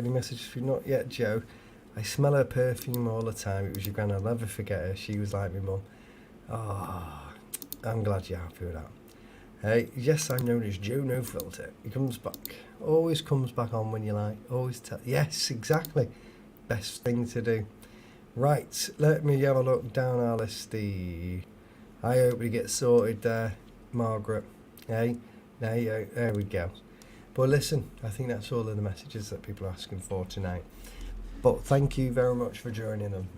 messages for you? Not yet, Joe. I smell her perfume all the time. It was your gran. I'll never forget her. She was like my mum. Oh, I'm glad you're happy with that. Hey, yes, I'm known as Joe No Filter. He comes back. Always comes back on when you like. Always tell. Yes, exactly. Best thing to do. Right, let me have a look down our list. I hope we get sorted there, Margaret. Hey, there we go. But listen, I think that's all of the messages that people are asking for tonight. But thank you very much for joining them.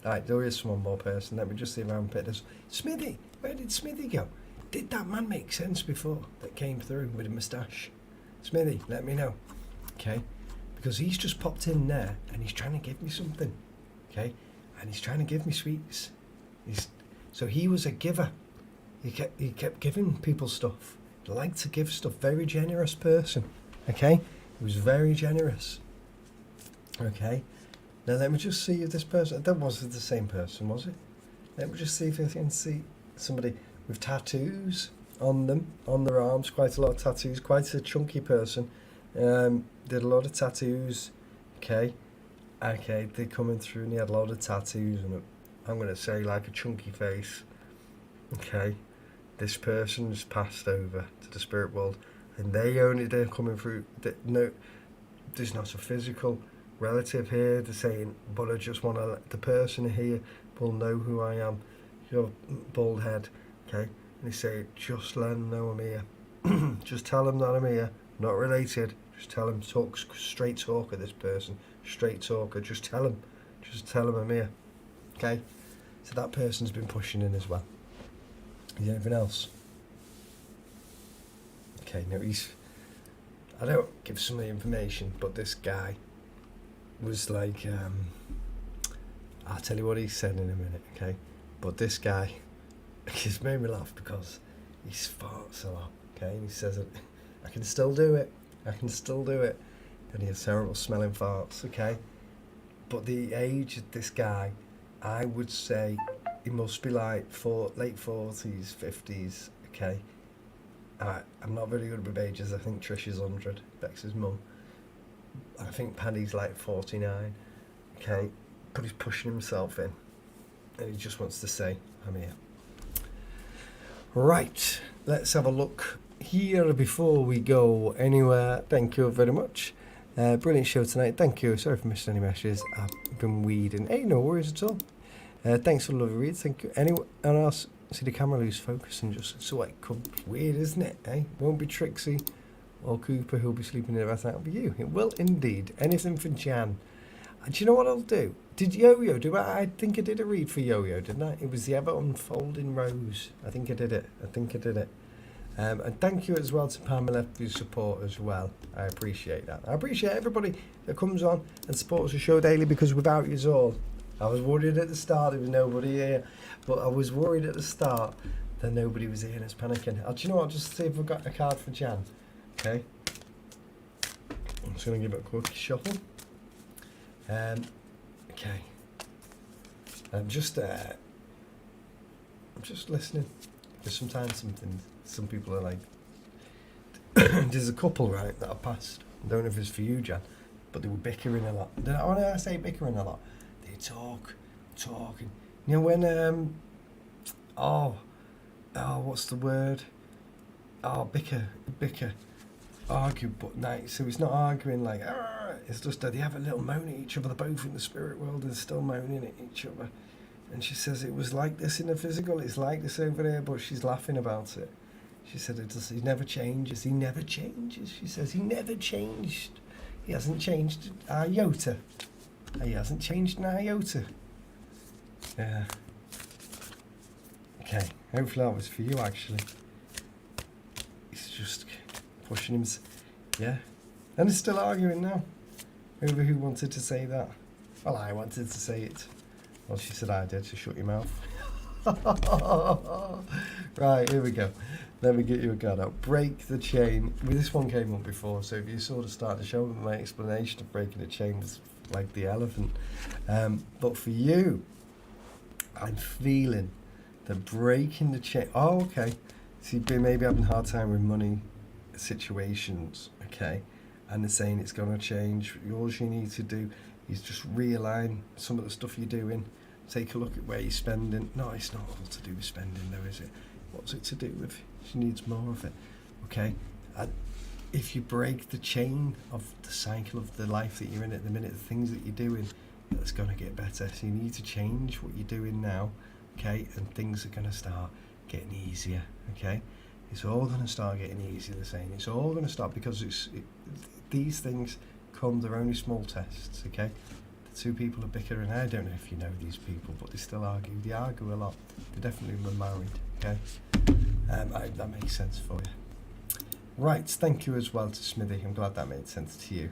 Right, there is one more person. Let me just see if I can pick this. Smithy, where did Smithy go? Did that man make sense before that came through with a moustache? Smithy, let me know. Okay? Because he's just popped in there and he's trying to give me something. Okay? And he's trying to give me sweets. So he was a giver. He kept giving people stuff. He liked to give stuff. Very generous person. Okay? He was very generous. Okay? Now let me just see if this person, that wasn't the same person, was it? Let me just see if I can see somebody with tattoos on them, on their arms, quite a lot of tattoos, quite a chunky person. Did a lot of tattoos. Okay, they're coming through and he had a lot of tattoos and I'm going to say like a chunky face. Okay, this person's passed over to the spirit world and they're coming through. No, there's not a physical relative here. They're saying, but I just want to let the person here will know who I am. Your bald head, okay? And they say, just let them know I'm here. Just tell them that I'm here. Not related. Just tell them, straight talker, this person. Straight talker. Just tell them I'm here. Okay? So that person's been pushing in as well. Is there anything else? Okay, no, I don't give some of the information, but this guy was like, I'll tell you what he said in a minute, okay? But this guy, he's made me laugh because he farts a lot, okay? And he says, I can still do it. And he has terrible smelling farts, okay? But the age of this guy, I would say he must be like late 40s, 50s, okay? I'm not very good with ages. I think Trish is 100, Bex's mum. I think Paddy's like 49, okay? But he's pushing himself in. And he just wants to say, I'm here. Right, let's have a look here before we go anywhere. Thank you very much. Brilliant show tonight. Thank you. Sorry for missing any messages. I've been weeding. Hey, no worries at all. Thanks for the lovely read. Thank you. Anyone else see the camera lose focus and just so it could be weird, isn't it? Eh? Won't be Trixie or Cooper who'll be sleeping in the bath. That'll be you. It will indeed. Anything for Jan. Do you know what I'll do? Did Yo-Yo do it? I think I did a read for Yo-Yo, didn't I? It was the Ever Unfolding Rose. I think I did it. And thank you as well to Pamela for your support as well. I appreciate that. I appreciate everybody that comes on and supports the show daily, because without you all, I was worried at the start there was nobody here. But I was worried at the start that nobody was here and I was panicking. Do you know what? I'll just see if I've got a card for Jan. Okay. I'm just going to give it a quick shuffle. Okay. I'm just listening. Because sometimes some people are like, there's a couple, right, that I passed. I don't know if it's for you, Jan, but they were bickering a lot. When I say bickering a lot, they talking. You know when what's the word? Bicker, argue, but nice. So it's not arguing like, it's just that they have a little moan at each other. They're both in the spirit world and still moaning at each other. And she says it was like this in the physical, it's like this over there, but she's laughing about it. She said he never changes. He never changes. She says he never changed. He hasn't changed an iota. He hasn't changed an iota. Yeah. Okay. Hopefully that was for you, actually. He's just pushing him. Yeah. And they're still arguing now over who wanted to say that. Well, I wanted to say it. Well, she said I did, so shut your mouth. Right, here we go. Let me get you a card out. Break the chain. This one came up before, so if you sort of start to show them, my explanation of breaking the chain was like the elephant. But for you, I'm feeling that breaking the chain. Oh, okay. So you've been maybe having a hard time with money situations, okay? And they're saying it's going to change. All you need to do is just realign some of the stuff you're doing. Take a look at where you're spending. No, it's not all to do with spending though, is it? What's it to do with? She needs more of it, okay? And if you break the chain of the cycle of the life that you're in at the minute, the things that you're doing, it's going to get better. So you need to change what you're doing now, okay? And things are going to start getting easier, okay? It's all going to start getting easier, they're saying. It's all going to start because these things come, they're only small tests, okay? The two people are bickering. I don't know if you know these people, but they still argue. They argue a lot. They definitely were married, okay? That makes sense for you. Right, thank you as well to Smithy. I'm glad that made sense to you.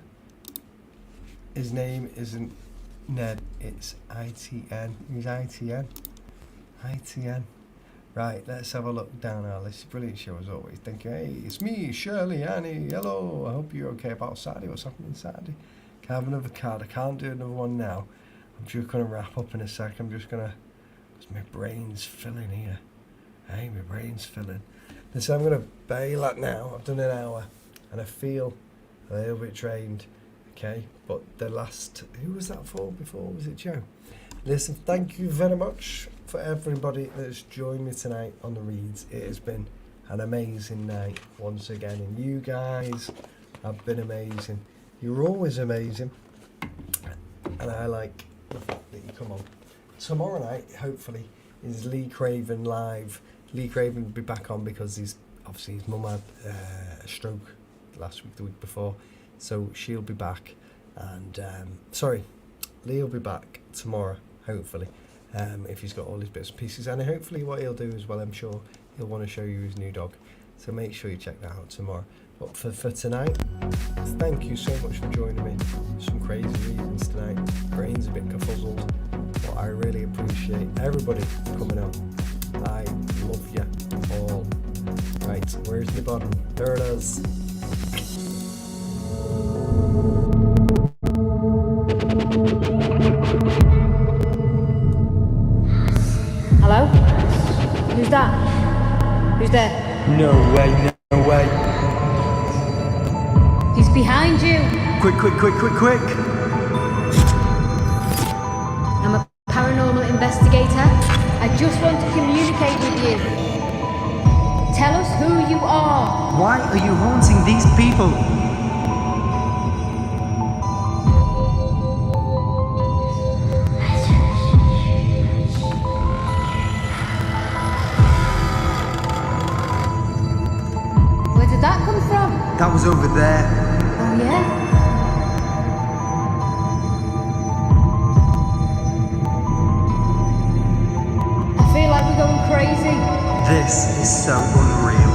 His name isn't Ned, it's ITN. He's ITN. ITN. Right, let's have a look down our list. Brilliant show as always. Thank you. Hey, it's me, Shirley, Annie. Hello. I hope you're okay about Saturday. What's happening Saturday? Can I have another card? I can't do another one now. I'm just going to wrap up in a sec. I'm just going to... because my brain's filling here. Hey, my brain's filling. So I'm going to bail that now. I've done an hour. And I feel a little bit drained. Okay? But the last... who was that for before? Was it Joe? Listen, thank you very much for everybody that's joined me tonight on the reads. It has been an amazing night once again, and you guys have been amazing. You're always amazing, and I like the fact that you come on. Tomorrow night, hopefully, is Lee Craven live. Lee Craven will be back on because his mum had a stroke last week, the week before, so she'll be back. And Lee will be back tomorrow, hopefully. If he's got all his bits and pieces, and hopefully what he'll do as well, I'm sure he'll want to show you his new dog, so make sure you check that out tomorrow. But for tonight, thank you so much for joining me. Some crazy readings tonight, brain's a bit confuzzled, but I really appreciate everybody coming out. I love you all. Right, where's the bottom? There it is. Hello? Who's that? Who's there? No way, no way. He's behind you. Quick, quick, quick, quick, quick. I'm a paranormal investigator. I just want to communicate with you. Tell us who you are. Why are you haunting these people? Where did that come from? That was over there. Oh yeah? I feel like we're going crazy. This is so unreal.